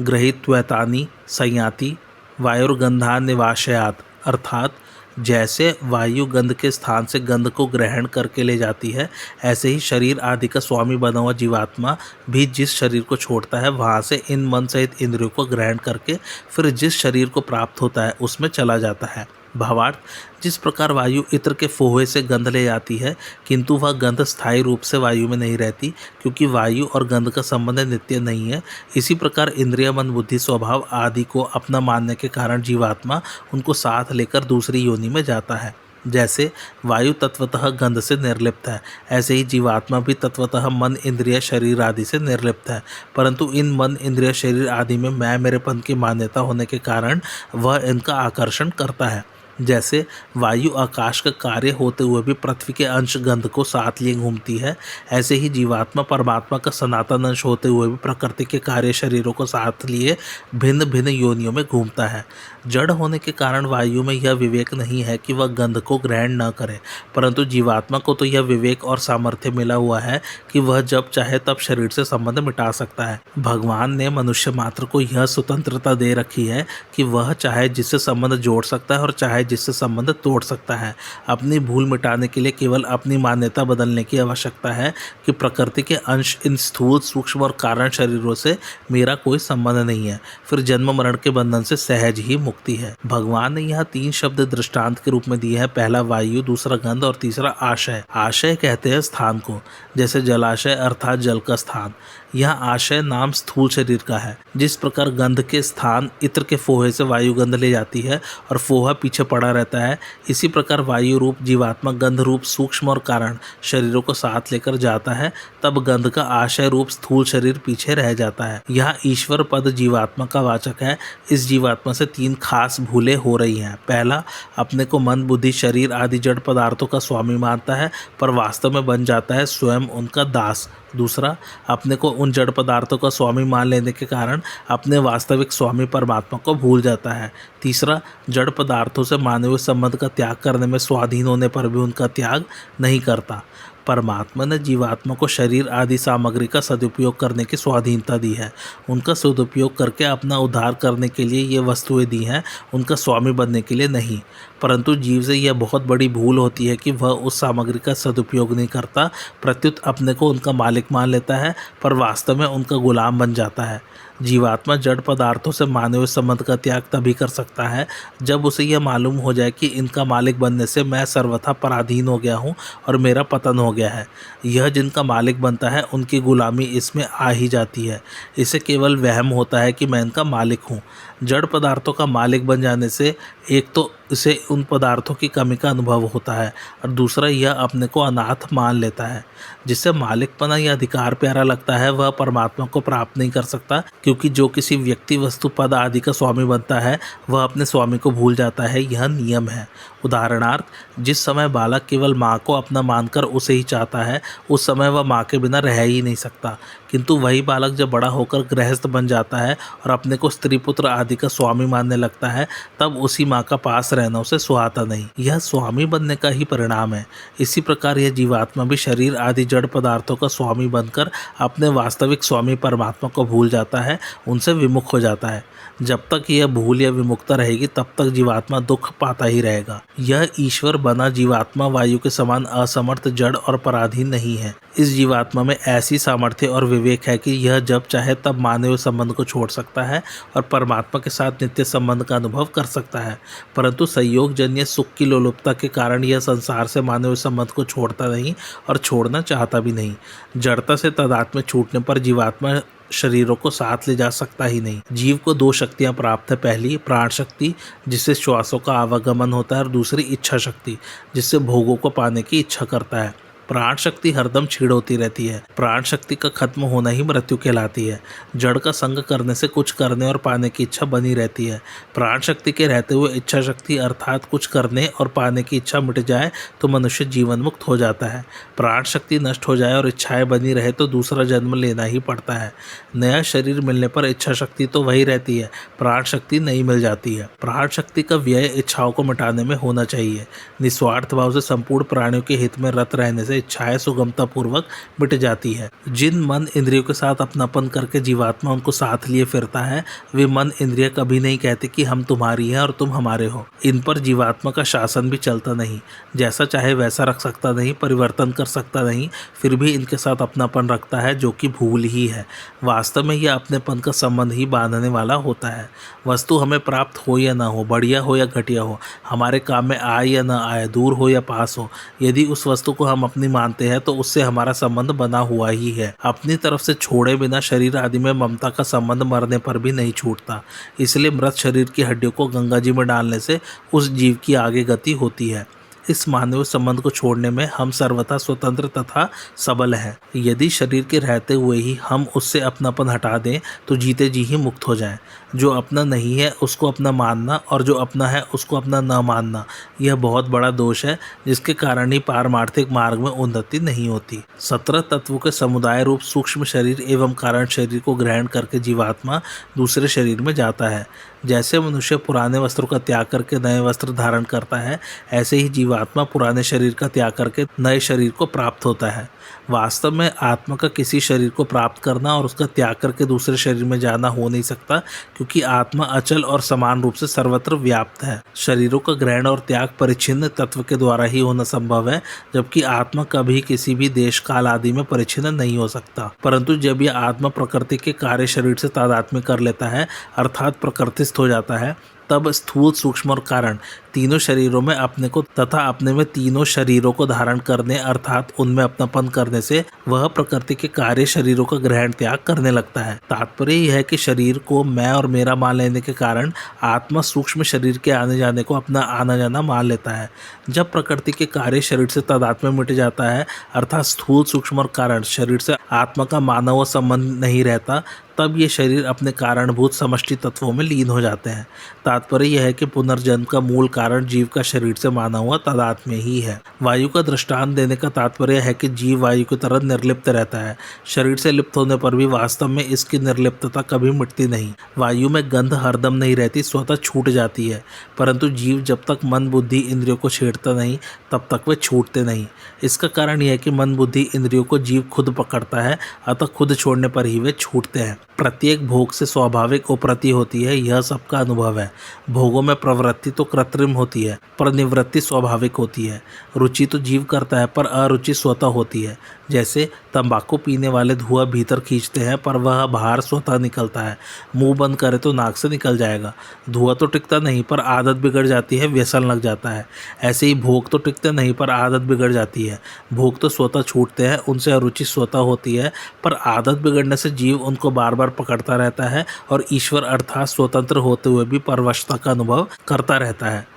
[SPEAKER 1] गृहीत्वैतानि संयाति वायुर्गंधान्निवासयात्, अर्थात जैसे वायु गंध के स्थान से गंध को ग्रहण करके ले जाती है, ऐसे ही शरीर आदि का स्वामी बना हुआ जीवात्मा भी जिस शरीर को छोड़ता है, वहाँ से इन मन सहित इंद्रियों को ग्रहण करके फिर जिस शरीर को प्राप्त होता है उसमें चला जाता है। भावार्थ, जिस प्रकार वायु इत्र के फोहे से गंध ले जाती है, किंतु वह गंध स्थायी रूप से वायु में नहीं रहती, क्योंकि वायु और गंध का संबंध नित्य नहीं है। इसी प्रकार इंद्रिय, मन, बुद्धि, स्वभाव आदि को अपना मानने के कारण जीवात्मा उनको साथ लेकर दूसरी योनि में जाता है। जैसे वायु तत्वतः गंध से निर्लिप्त है, ऐसे ही जीवात्मा भी तत्वतः मन, इंद्रिय, शरीर आदि से निर्लिप्त है। परंतु इन मन, इंद्रिय, शरीर आदि में मैं मेरेपन की मान्यता होने के कारण वह इनका आकर्षण करता है। जैसे वायु आकाश का कार्य होते हुए भी पृथ्वी के अंश गंध को साथ लिए घूमती है, ऐसे ही जीवात्मा परमात्मा का सनातन अंश होते हुए भी प्रकृति के कार्य शरीरों को साथ लिए भिन्न भिन्न योनियों में घूमता है। जड़ होने के कारण वायु में यह विवेक नहीं है कि वह गंध को ग्रहण न करे, परंतु जीवात्मा को तो यह विवेक और सामर्थ्य मिला हुआ है कि वह जब चाहे तब शरीर से संबंध मिटा सकता है। भगवान ने मनुष्य मात्र को यह स्वतंत्रता दे रखी है कि वह चाहे जिससे संबंध जोड़ सकता है और चाहे जिससे संबंध तोड़ सकता है। अपनी भूल मिटाने के लिए केवल अपनी मान्यता बदलने की आवश्यकता है कि प्रकृति के अंश इन स्थूल, सूक्ष्म और कारण शरीरों से मेरा कोई संबंध नहीं है, फिर जन्म मरण के बंधन से सहज ही मुक्ति है। भगवान ने यहाँ 3 शब्द दृष्टांत के रूप में दिए हैं। पहला वायु, दूसरा गंध और तीसरा आशय। आशय कहते हैं स्थान को, जैसे जलाशय अर्थात जल का स्थान। यहाँ आशय नाम स्थूल शरीर का है। जिस प्रकार गंध के स्थान इत्र के फोहे से वायु गंध ले जाती है और फोहा पीछे पड़ा रहता है, इसी प्रकार वायु रूप जीवात्मा गंध रूप सूक्ष्म और कारण शरीरों को साथ लेकर जाता है, तब गंध का आशय रूप स्थूल शरीर पीछे रह जाता है। यहाँ ईश्वर पद जीवात्मा का वाचक है। इस जीवात्मा से 3 खास भूलें हो रही हैं। पहला, अपने को मन, बुद्धि, शरीर आदि जड़ पदार्थों का स्वामी मानता है, पर वास्तव में बन जाता है स्वयं उनका दास। दूसरा, अपने को उन जड़ पदार्थों का स्वामी मान लेने के कारण अपने वास्तविक स्वामी परमात्मा को भूल जाता है। तीसरा, जड़ पदार्थों से मानवीय संबंध का त्याग करने में स्वाधीन होने पर भी उनका त्याग नहीं करता। परमात्मा ने जीवात्मा को शरीर आदि सामग्री का सदुपयोग करने की स्वाधीनता दी है। उनका सदुपयोग करके अपना उद्धार करने के लिए ये वस्तुएं दी हैं, उनका स्वामी बनने के लिए नहीं। परंतु जीव से यह बहुत बड़ी भूल होती है कि वह उस सामग्री का सदुपयोग नहीं करता, प्रत्युत अपने को उनका मालिक मान लेता है, पर वास्तव में उनका गुलाम बन जाता है। जीवात्मा जड़ पदार्थों से मानवीय संबंध का त्याग तभी कर सकता है जब उसे यह मालूम हो जाए कि इनका मालिक बनने से मैं सर्वथा पराधीन हो गया हूँ और मेरा पतन हो गया है। यह जिनका मालिक बनता है उनकी गुलामी इसमें आ ही जाती है। इसे केवल वहम होता है कि मैं इनका मालिक हूँ। जड़ पदार्थों का मालिक बन जाने से एक तो इसे उन पदार्थों की कमी का अनुभव होता है और दूसरा यह अपने को अनाथ मान लेता है। जिससे मालिकपना या अधिकार प्यारा लगता है वह परमात्मा को प्राप्त नहीं कर सकता, क्योंकि जो किसी व्यक्ति, वस्तु, पद आदि का स्वामी बनता है वह अपने स्वामी को भूल जाता है। यह नियम है। उदाहरणार्थ, जिस समय बालक केवल माँ को अपना मानकर उसे ही चाहता है, उस समय वह माँ के बिना रह ही नहीं सकता। किंतु वही बालक जब बड़ा होकर गृहस्थ बन जाता है और अपने को स्त्री, पुत्र आदि का स्वामी मानने लगता है, तब उसी माँ का पास रहना उसे सुहाता नहीं। यह स्वामी बनने का ही परिणाम है। इसी प्रकार यह जीवात्मा भी शरीर आदि जड़ पदार्थों का स्वामी बनकर अपने वास्तविक स्वामी परमात्मा को भूल जाता है, उनसे विमुख हो जाता है। जब तक यह भूल या विमुक्ता रहेगी तब तक जीवात्मा दुख पाता ही रहेगा। यह ईश्वर बना जीवात्मा वायु के समान असमर्थ, जड़ और पराधीन नहीं है। इस जीवात्मा में ऐसी सामर्थ्य और विवेक है कि यह जब चाहे तब मानवीय संबंध को छोड़ सकता है और परमात्मा के साथ नित्य संबंध का अनुभव कर सकता है। परंतु संयोगजन्य सुख की लोलुपता के कारण यह संसार से मानवीय संबंध को छोड़ता नहीं और छोड़ना चाहता भी नहीं। जड़ता से तादात्म्य छूटने पर जीवात्मा शरीरों को साथ ले जा सकता ही नहीं। जीव को 2 शक्तियां प्राप्त है। पहली प्राण शक्ति, जिससे श्वासों का आवागमन होता है, और दूसरी इच्छा शक्ति, जिससे भोगों को पाने की इच्छा करता है। प्राण शक्ति हरदम क्षीण होती रहती है। प्राण शक्ति का खत्म होना ही मृत्यु कहलाती है। जड़ का संग करने से कुछ करने और पाने की इच्छा बनी रहती है। प्राण शक्ति के रहते हुए इच्छा शक्ति अर्थात कुछ करने और पाने की इच्छा मिट जाए तो मनुष्य जीवन मुक्त हो जाता है। प्राण शक्ति नष्ट हो जाए और इच्छाएं बनी रहे तो दूसरा जन्म लेना ही पड़ता है। नया शरीर मिलने पर इच्छा शक्ति तो वही रहती है, प्राण शक्ति नहीं मिल जाती है। प्राण शक्ति का व्यय इच्छाओं को मिटाने में होना चाहिए। निस्वार्थ भाव से संपूर्ण प्राणियों के हित में रत रहने से इच्छाएं सुगमता पूर्वक मिट जाती है। जिन मन इंद्रियों के साथ अपनापन करके जीवात्मा उनको साथ लिए फिरता है, वे मन इंद्रिय कभी नहीं कहते कि हम तुम्हारी हैं और तुम हमारे हो। इन पर जीवात्मा का शासन भी चलता नहीं। जैसा चाहे वैसा रख सकता नहीं, परिवर्तन कर सकता नहीं, फिर भी इनके साथ अपनापन रखता है, जो कि भूल ही है। वास्तव में यह अपनेपन का संबंध ही बांधने वाला होता है। वस्तु हमें प्राप्त हो या ना हो, बढ़िया हो या घटिया हो, हमारे काम में आए या ना आए, दूर हो या पास हो, यदि उस वस्तु को हम अपनी मानते हैं तो उससे हमारा संबंध बना हुआ ही है। अपनी तरफ से छोड़े बिना शरीर आदि में ममता का संबंध मरने पर भी नहीं छूटता। इसलिए मृत शरीर की हड्डियों को गंगा जी में डालने से उस जीव की आगे गति होती है।
[SPEAKER 2] इस मानवीय संबंध को छोड़ने में हम सर्वथा स्वतंत्र तथा सबल हैं। यदि शरीर के रहते हुए ही हम उससे अपनापन हटा दें तो जीते जी ही मुक्त हो जाएं। जो अपना नहीं है उसको अपना मानना और जो अपना है उसको अपना न मानना, यह बहुत बड़ा दोष है, जिसके कारण ही पारमार्थिक मार्ग में उन्नति नहीं होती। 17 तत्वों के समुदाय रूप सूक्ष्म शरीर एवं कारण शरीर को ग्रहण करके जीवात्मा दूसरे शरीर में जाता है। जैसे मनुष्य पुराने वस्त्रों का त्याग करके नए वस्त्र धारण करता है, ऐसे ही जीवात्मा पुराने शरीर का त्याग करके नए शरीर को प्राप्त होता है। वास्तव में आत्मा का किसी शरीर को प्राप्त करना और उसका त्याग करके दूसरे शरीर में जाना हो नहीं सकता, क्योंकि आत्मा अचल और समान रूप से सर्वत्र व्याप्त है। शरीरों का ग्रहण और त्याग परिच्छिन्न तत्व के द्वारा ही होना संभव है, जबकि आत्मा कभी किसी भी देश काल आदि में परिच्छिन्न नहीं हो सकता। परंतु जब यह आत्मा प्रकृति के कार्य शरीर से तादात्म्य कर लेता है, अर्थात प्रकृतिस्थ हो जाता है, तब स्थूल, सूक्ष्म और कारण तीनों शरीरों में अपने को तथा अपने में तीनों शरीरों को धारण करने अर्थात उनमें अपनापन करने से वह प्रकृति के कार्य शरीरों का ग्रहण त्याग करने लगता है। तात्पर्य यह है कि शरीर को मैं और मेरा मान लेने के कारण आत्मा सूक्ष्म शरीर के आने जाने को अपना आना जाना मान लेता है। जब प्रकृति के कार्य शरीर से तादात्म्य मिट जाता है, अर्थात स्थूल, सूक्ष्म और कारण शरीर से आत्मा का माना हुआ संबंध नहीं रहता, तब ये शरीर अपने कारणभूत समष्टि तत्वों में लीन हो जाते हैं। तात्पर्य यह है कि पुनर्जन्म का मूल कारण जीव का शरीर से माना हुआ तादात्म्य ही है। वायु का दृष्टांत देने का तात्पर्य है कि जीव वायु की तरह निर्लिप्त रहता है। शरीर से लिप्त होने पर भी वास्तव में इसकी निर्लिप्तता कभी मिटती नहीं। वायु में गंध हरदम नहीं रहती, स्वतः छूट जाती है, परंतु जीव जब तक मन बुद्धि इंद्रियों को छेड़ता नहीं तब तक वे छूटते नहीं। इसका कारण यह है कि मन बुद्धि इंद्रियों को जीव खुद पकड़ता है, अतः खुद छोड़ने पर ही वे छूटते हैं। प्रत्येक भोग से स्वाभाविक उपरति होती है, यह सबका अनुभव है। भोगों में प्रवृत्ति तो कृत्रिम होती है, पर निवृत्ति स्वाभाविक होती है। रुचि तो जीव करता है, पर अरुचि स्वतः होती है। जैसे तंबाकू पीने वाले धुआं भीतर खींचते हैं, पर वह बाहर स्वतः निकलता है। मुंह बंद करे तो नाक से निकल जाएगा। धुआं तो टिकता नहीं, पर आदत बिगड़ जाती है, व्यसन लग जाता है। ऐसे ही भोग तो टिकते नहीं, पर आदत बिगड़ जाती है। भोग तो स्वतः छूटते हैं, उनसे अरुचि स्वतः होती है, पर आदत बिगड़ने से जीव उनको बार बार पकड़ता रहता है और ईश्वर अर्थात स्वतंत्र होते हुए भी परवशता का अनुभव करता रहता है।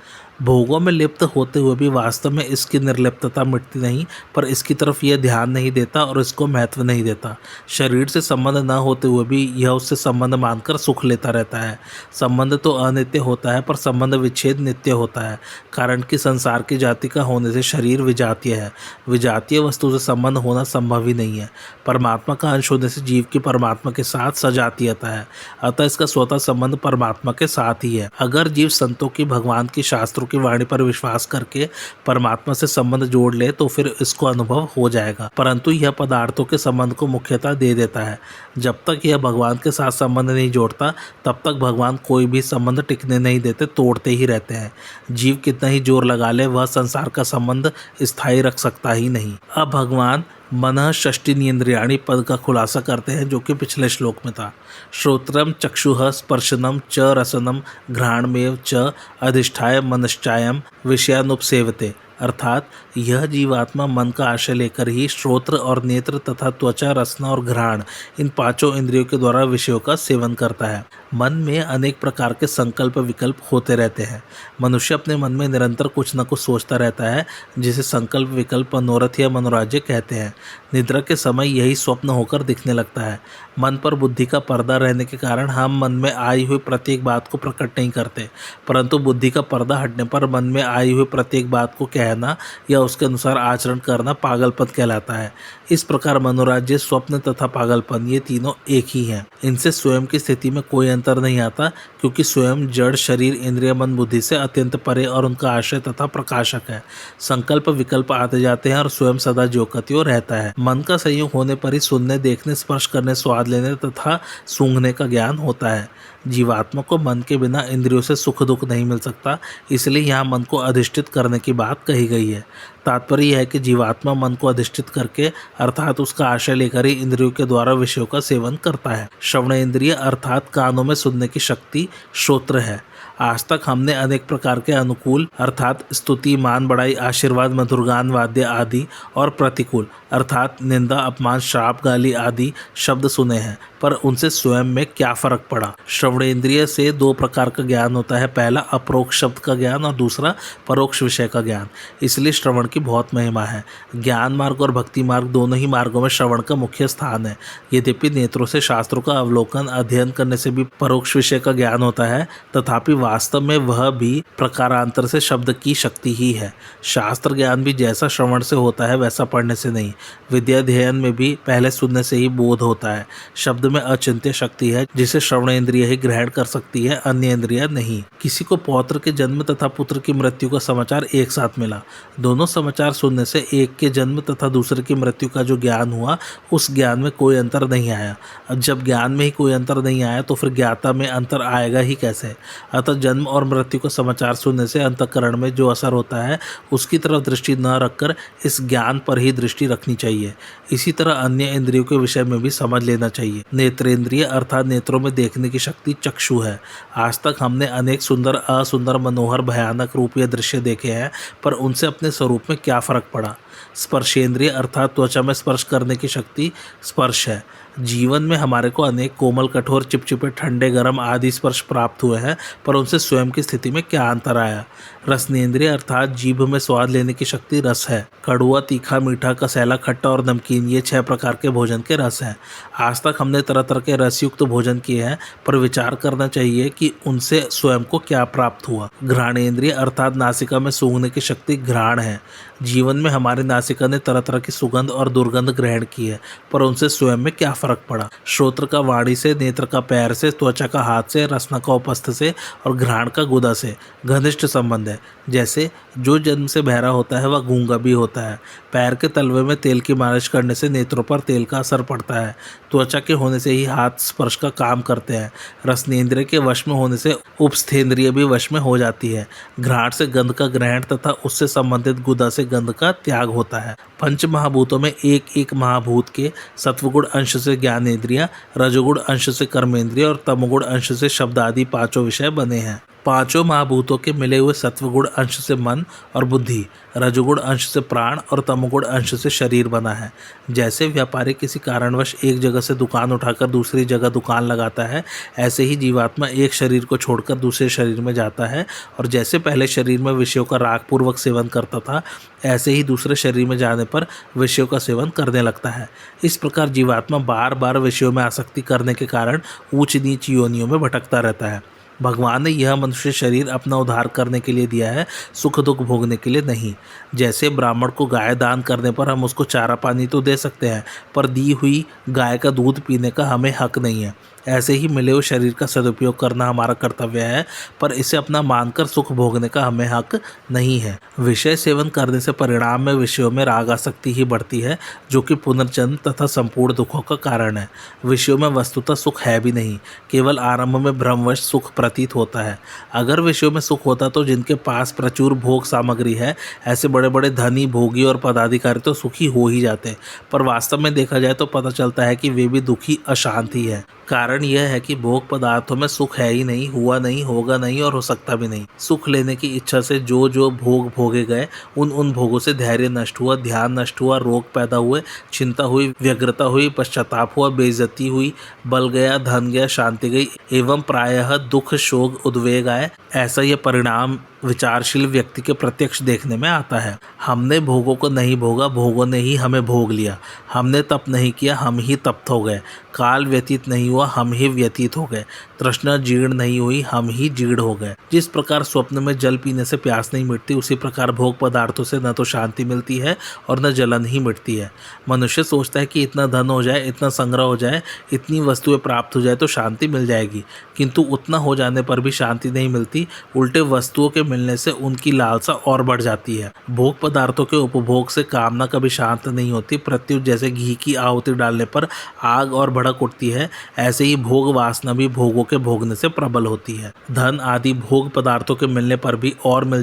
[SPEAKER 2] भोगों में लिप्त होते हुए भी वास्तव में इसकी निर्लिप्तता मिटती नहीं, पर इसकी तरफ यह ध्यान नहीं देता और इसको महत्व नहीं देता। शरीर से संबंध न होते हुए भी यह उससे संबंध मानकर सुख लेता रहता है। संबंध तो अनित्य होता है, पर संबंध विच्छेद नित्य होता है, कारण कि संसार की जाति का होने से शरीर विजातीय है। विजातीय वस्तु से संबंध होना संभव ही नहीं है। परमात्मा का अंश होने से जीव की परमात्मा के साथ सजातीयता है, अतः इसका स्वतः संबंध परमात्मा के साथ ही है। अगर जीव संतों की, भगवान की, शास्त्रों की वाणी पर विश्वास करके परमात्मा से संबंध जोड़ ले तो फिर इसको अनुभव हो जाएगा, परंतु यह पदार्थों के संबंध को मुख्यता दे देता है। जब तक यह भगवान के साथ संबंध नहीं जोड़ता, तब तक भगवान कोई भी संबंध टिकने नहीं देते, तोड़ते ही रहते हैं। जीव कितना ही जोर लगा ले, वह संसार का संबंध स्थायी रख सकता ही नहीं। अब भगवान मनः षष्टिनिंद्रियाणि पद का खुलासा करते हैं, जो कि पिछले श्लोक में था। श्रोत्रम चक्षुः स्पर्शनम च रसनम घ्राणमेव च अधिष्ठाय मनश्चायम विषयानुपसेवते, अर्थात यह जीवात्मा मन का आश्रय लेकर ही श्रोत्र और नेत्र तथा त्वचा, रसना और घ्राण इन पांचों इंद्रियों के द्वारा विषयों का सेवन करता है। मन में अनेक प्रकार के संकल्प विकल्प होते रहते हैं। मनुष्य अपने मन में निरंतर कुछ न कुछ सोचता रहता है, जिसे संकल्प, विकल्प, मनोरथ या मनोराज्य कहते हैं। निद्रा के समय यही स्वप्न होकर दिखने लगता है। मन पर बुद्धि का पर्दा रहने के कारण हम मन में आई हुई प्रत्येक बात को प्रकट नहीं करते, परंतु बुद्धि का पर्दा हटने पर मन में आई हुई प्रत्येक बात को कहना या उसके अनुसार आचरण करना पागलपन कहलाता है। इस प्रकार मनोराज्य, स्वप्न तथा पागलपन ये तीनों एक ही हैं। इनसे स्वयं की स्थिति में कोई अंतर नहीं आता, क्योंकि स्वयं जड़ शरीर, इंद्रिय, मन, बुद्धि से अत्यंत परे और उनका आश्रय तथा प्रकाशक है। संकल्प विकल्प आते जाते हैं और स्वयं सदा ज्यों रहता है। मन का संयोग होने पर ही सुनने, देखने, स्पर्श करने, स्वाद लेने तथा सूंघने का ज्ञान होता है। जीवात्मा को मन के बिना इंद्रियों से सुख दुख नहीं मिल सकता, इसलिए यहाँ मन को अधिष्ठित करने की बात कही गई है। तात्पर्य यह है कि जीवात्मा मन को अधिष्ठित करके अर्थात उसका आश्रय लेकर ही इंद्रियों के द्वारा विषयों का सेवन करता है। श्रवण इंद्रिय अर्थात कानों में सुनने की शक्ति श्रोत्र है। आज तक हमने अनेक प्रकार के अनुकूल अर्थात स्तुति, मान, बड़ाई, आशीर्वाद, मधुरगान, वाद्य आदि और प्रतिकूल अर्थात निंदा, अपमान, श्राप, गाली आदि शब्द सुने हैं, पर उनसे स्वयं में क्या फर्क पड़ा। श्रवणेंद्रिय से दो प्रकार का ज्ञान होता है, पहला अप्रोक्ष शब्द का ज्ञान और दूसरा परोक्ष विषय का ज्ञान। इसलिए श्रवण की बहुत महिमा है। ज्ञान मार्ग और भक्ति मार्ग दोनों ही मार्गों में श्रवण का मुख्य स्थान है। यद्यपि नेत्रों से शास्त्रों का अवलोकन अध्ययन करने से भी परोक्ष विषय का ज्ञान होता है, तथापि वास्तव में वह भी प्रकारांतर से शब्द की शक्ति ही है। शास्त्र ज्ञान भी जैसा श्रवण से होता है वैसा पढ़ने से नहीं। विद्या अध्ययन में भी पहले सुनने से ही बोध होता है। शब्द में अचिंत्य शक्ति है जिसे श्रवणेंद्रिय ही ग्रहण कर सकती है, अन्य इंद्रिय नहीं। किसी को पौत्र के जन्म तथा पुत्र की मृत्यु का समाचार एक साथ मिला। दोनों समाचार सुनने से एक के जन्म तथा दूसरे की मृत्यु का जो ज्ञान हुआ, उस ज्ञान में कोई अंतर नहीं आया। अब जब ज्ञान में ही कोई अंतर नहीं आया तो फिर ज्ञाता में अंतर आएगा ही कैसे। अतः जन्म और मृत्यु का समाचार सुनने से अंतःकरण में जो असर होता है उसकी तरफ दृष्टि न रखकर इस ज्ञान पर ही दृष्टि रखनी चाहिए। इसी तरह अन्य इंद्रियों के विषय में भी समझ लेना चाहिए। नेत्रेंद्रिय अर्थात नेत्रों में देखने की शक्ति चक्षु है। आज तक हमने अनेक सुंदर, असुंदर, मनोहर, भयानक रूपीय दृश्य देखे हैं, पर उनसे अपने स्वरूप में क्या फर्क पड़ा। स्पर्शेंद्रिय अर्थात त्वचा में स्पर्श करने की शक्ति स्पर्श है। जीवन में हमारे को अनेक कोमल, कठोर, चिपचिपे, ठंडे, गर्म आदि स्पर्श प्राप्त हुए हैं, पर उनसे स्वयं की स्थिति में क्या अंतर आया। रसनेंद्रिय अर्थात जीभ में स्वाद लेने की शक्ति रस है। कड़ुआ, तीखा, मीठा, कसैला, खट्टा और नमकीन ये 6 प्रकार के भोजन के रस हैं। आज तक हमने तरह तरह के रसयुक्त भोजन किए हैं, पर विचार करना चाहिए कि उनसे स्वयं को क्या प्राप्त हुआ। घ्राणेंद्रिय अर्थात नासिका में सूंघने की शक्ति घ्राण है। जीवन में हमारी नासिका ने तरह तरह की सुगंध और दुर्गंध ग्रहण की है, पर उनसे स्वयं में क्या फर्क पड़ा। श्रोत्र का वाणी से, नेत्र का पैर से, त्वचा का हाथ से, रसना का उपस्थ से और घ्राण का गुदा से घनिष्ठ संबंध है। जैसे जो जन्म से बहरा होता है वह गूंगा भी होता है। पैर के तलवे में तेल की मालिश करने से नेत्रों पर तेल का असर पड़ता है। त्वचा के होने से ही हाथ स्पर्श का काम करते हैं। रसनेंद्रिय के वश में होने से उपस्थेंद्रिय भी वश में हो जाती है। घ्राण से गंध का ग्रहण तथा उससे संबंधित गुदा से गंध का त्याग होता है। पंच महाभूतों में एक एक महाभूत के सत्वगुण अंश से ज्ञानेंद्रिय, रजोगुण अंश से कर्मेंद्रिय और तमोगुण अंश से शब्द आदि 5 विषय बने हैं। 5 महाभूतों के मिले हुए सत्वगुण अंश से मन और बुद्धि, रजोगुण अंश से प्राण और तमोगुण अंश से शरीर बना है। जैसे व्यापारी किसी कारणवश एक जगह से दुकान उठाकर दूसरी जगह दुकान लगाता है, ऐसे ही जीवात्मा एक शरीर को छोड़कर दूसरे शरीर में जाता है, और जैसे पहले शरीर में विषयों का रागपूर्वक सेवन करता था, ऐसे ही दूसरे शरीर में जाने पर विषयों का सेवन करने लगता है। इस प्रकार जीवात्मा बार बार विषयों में आसक्ति करने के कारण ऊंच नीच योनियों में भटकता रहता है। भगवान ने यह मनुष्य शरीर अपना उद्धार करने के लिए दिया है, सुख दुख भोगने के लिए नहीं। जैसे ब्राह्मण को गाय दान करने पर हम उसको चारा पानी तो दे सकते हैं, पर दी हुई गाय का दूध पीने का हमें हक नहीं है। ऐसे ही मिले हुए शरीर का सदुपयोग करना हमारा कर्तव्य है, पर इसे अपना मानकर सुख भोगने का हमें हक नहीं है। विषय सेवन करने से परिणाम में विषयों में राग आसक्ति ही बढ़ती है, जो कि पुनर्जन्म तथा संपूर्ण दुखों का कारण है। विषयों में वस्तुतः सुख है भी नहीं, केवल आरंभ में भ्रमवश सुख प्रतीत होता है। अगर विषयों में सुख होता तो जिनके पास प्रचुर भोग सामग्री है, ऐसे बड़े बड़े धनी, भोगी और पदाधिकारी तो सुखी हो ही जाते, पर वास्तव में देखा जाए तो पता चलता है कि वे भी दुखी, अशांत ही है। कारण यह है कि भोग पदार्थों में सुख है ही नहीं, हुआ नहीं, होगा नहीं और हो सकता भी नहीं। सुख लेने की इच्छा से जो जो भोग भोगे गए, उन भोगों से धैर्य नष्ट हुआ, ध्यान नष्ट हुआ, रोग पैदा हुए, चिंता हुई, व्यग्रता हुई, पश्चाताप हुआ, बेइज्जती हुई, बल गया, धन गया, शांति गई, एवं प्रायः दुख, शोक, उद्वेग आए। ऐसा यह परिणाम विचारशील व्यक्ति के प्रत्यक्ष देखने में आता है। हमने भोगों को नहीं भोगा, भोगों ने ही हमें भोग लिया। हमने तप नहीं किया, हम ही तप्त हो गए। काल व्यतीत नहीं हुआ, हम ही व्यतीत हो गए। तृष्णा जीर्ण नहीं हुई, हम ही जीर्ण हो गए। जिस प्रकार स्वप्न में जल पीने से प्यास नहीं मिटती, उसी प्रकार भोग पदार्थों से न तो शांति मिलती है और न जलन ही मिटती है। मनुष्य सोचता है कि इतना धन हो जाए, इतना संग्रह हो जाए, इतनी वस्तुएं प्राप्त हो जाए तो शांति मिल जाएगी, किंतु उतना हो जाने पर भी शांति नहीं मिलती। उल्टे वस्तुओं के मिलने से उनकी लालसा और बढ़ जाती है। भोग पदार्थों के उपभोग से कामना कभी शांत नहीं होती। प्रत्युत जैसे घी की आहुति डालने पर आग और भड़क उठती है, ऐसे ही ही भोग वासना भी भोगों के भोगने से प्रबल होती है। धन आदि भोग पदार्थों के मिलने पर भी और मिल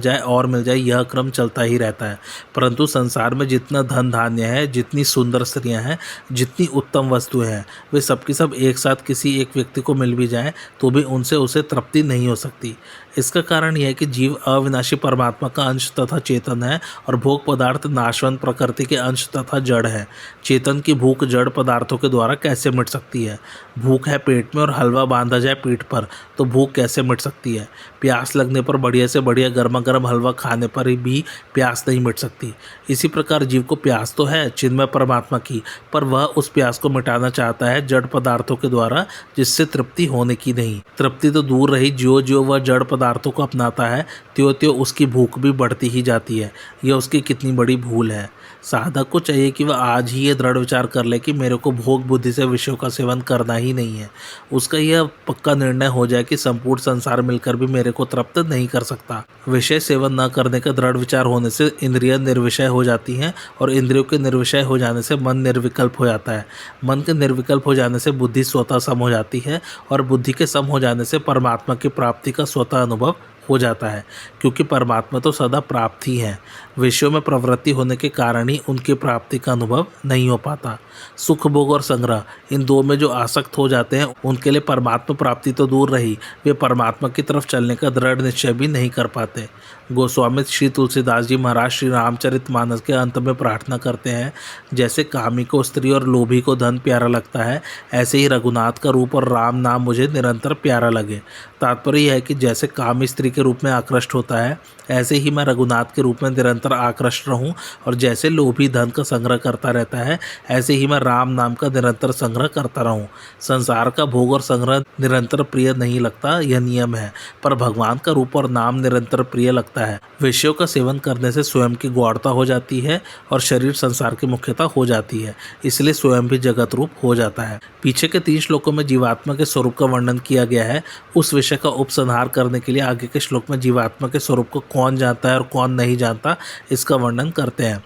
[SPEAKER 2] जाए यह क्रम चलता ही रहता है। परंतु संसार में जितना धन धान्य है, जितनी सुंदर स्त्रियां हैं, जितनी उत्तम वस्तुएं हैं, वे सबकी सब एक साथ किसी एक व्यक्ति को मिल भी जाएं तो भी उनसे उसे तृप्ति नहीं हो सकती। इसका कारण यह है कि जीव अविनाशी परमात्मा का अंश तथा चेतन है और भोग पदार्थ नाशवंत प्रकृति के अंश तथा जड़ है। चेतन की भूख जड़ पदार्थों के द्वारा कैसे मिट सकती है? भूख है पेट में और हलवा बांधा जाए पीठ पर तो भूख कैसे मिट सकती है? प्यास लगने पर बढ़िया से बढ़िया गर्मा गर्म हलवा खाने पर भी प्यास नहीं मिट सकती। इसी प्रकार जीव को प्यास तो है चिन्मय परमात्मा की, पर वह उस प्यास को मिटाना चाहता है जड़ पदार्थों के द्वारा, जिससे तृप्ति होने की नहीं। तृप्ति तो दूर रही, ज्यों ज्यों वह जड़ पदार्थों को अपनाता है त्यों त्यों उसकी भूख भी बढ़ती ही जाती है। यह उसकी कितनी बड़ी भूल है। साधक को चाहिए कि वह आज ही ये दृढ़ विचार कर ले कि मेरे को भोग बुद्धि से विषयों का सेवन करना ही नहीं है। उसका यह पक्का निर्णय हो जाए कि संपूर्ण संसार मिलकर भी मेरे को तृप्त नहीं कर सकता। विषय सेवन न करने का दृढ़ विचार होने से इंद्रियां निर्विषय हो जाती हैं और इंद्रियों के निर्विषय हो जाने से मन निर्विकल्प हो जाता है। मन के निर्विकल्प हो जाने से बुद्धि स्वतः सम हो जाती है और बुद्धि के सम हो जाने से परमात्मा की प्राप्ति का स्वतः अनुभव हो जाता है, क्योंकि परमात्मा तो सदा प्राप्त ही है। विषयों में प्रवृत्ति होने के कारण ही उनकी प्राप्ति का अनुभव नहीं हो पाता। सुख भोग और संग्रह, इन दो में जो आसक्त हो जाते हैं उनके लिए परमात्मा प्राप्ति तो दूर रही, वे परमात्मा की तरफ चलने का दृढ़ निश्चय भी नहीं कर पाते। गोस्वामी श्री तुलसीदास जी महाराज श्री रामचरितमानस के अंत में प्रार्थना करते हैं, जैसे कामी को स्त्री और लोभी को धन प्यारा लगता है, ऐसे ही रघुनाथ का रूप और राम नाम मुझे निरंतर प्यारा लगे। तात्पर्य यह है कि जैसे कामी स्त्री के रूप में आकृष्ट होता है, ऐसे ही मैं रघुनाथ के रूप में निरंतर आकृष्ट रहूं, और जैसे लोभी धन का संग्रह करता रहता है, ऐसे ही मैं राम नाम का निरंतर संग्रह करता रहूं। संसार का भोग और संग्रह निरंतर प्रिय नहीं लगता, यह नियम है, पर भगवान का रूप और नाम निरंतर प्रिय लगता है। विषयों का सेवन करने से स्वयं की गौरता हो जाती है और शरीर संसार की मुख्यता हो जाती है, इसलिए स्वयं भी जगत रूप हो जाता है। पीछे के 3 श्लोकों में जीवात्मा के स्वरूप का वर्णन किया गया है। उस विषय का उपसंहार करने के लिए आगे के श्लोक में जीवात्मा के स्वरूप को कौन जानता है और कौन नहीं जानता, इसका वर्णन करते हैं।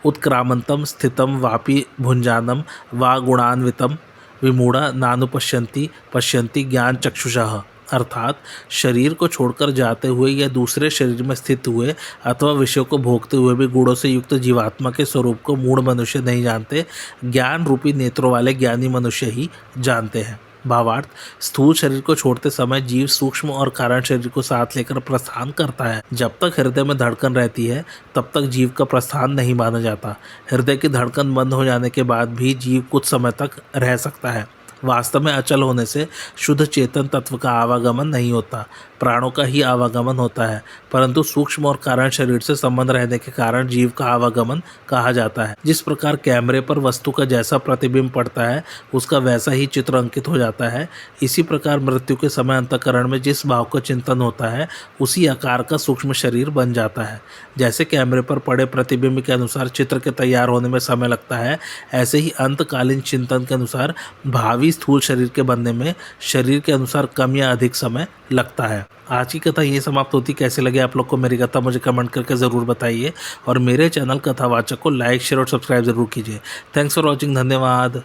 [SPEAKER 2] उत्क्रामंतम स्थितम वापि भुंजानम वा गुणान्वितम विमूढ़ा नानुपश्यन्ति पश्यन्ति ज्ञान चक्षुषः, अर्थात शरीर को छोड़कर जाते हुए या दूसरे शरीर में स्थित हुए अथवा विषयों को भोगते हुए भी गुणों से युक्त जीवात्मा के स्वरूप को मूढ़ मनुष्य नहीं जानते, ज्ञान रूपी नेत्रों वाले ज्ञानी मनुष्य ही जानते हैं। भावार्थ, स्थूल शरीर को छोड़ते समय जीव सूक्ष्म और कारण शरीर को साथ लेकर प्रस्थान करता है। जब तक हृदय में धड़कन रहती है तब तक जीव का प्रस्थान नहीं माना जाता। हृदय की धड़कन बंद हो जाने के बाद भी जीव कुछ समय तक रह सकता है। वास्तव में अचल होने से शुद्ध चेतन तत्व का आवागमन नहीं होता, प्राणों का ही आवागमन होता है, परंतु सूक्ष्म और कारण शरीर से संबंध रहने के कारण जीव का आवागमन कहा जाता है। जिस प्रकार कैमरे पर वस्तु का जैसा प्रतिबिंब पड़ता है उसका वैसा ही चित्र अंकित हो जाता है, इसी प्रकार मृत्यु के समय अंतःकरण में जिस भाव का चिंतन होता है उसी आकार का सूक्ष्म शरीर बन जाता है। जैसे कैमरे पर पड़े प्रतिबिंब के अनुसार चित्र के तैयार होने में समय लगता है, ऐसे ही अंतकालीन चिंतन के अनुसार भावी स्थूल शरीर के बनने में शरीर के अनुसार कम या अधिक समय लगता है। आज की कथा ये समाप्त होती। कैसे लगे आप लोग को मेरी कथा मुझे कमेंट करके ज़रूर बताइए और मेरे चैनल कथावाचक को लाइक शेयर और सब्सक्राइब ज़रूर कीजिए। Thanks for watching. धन्यवाद।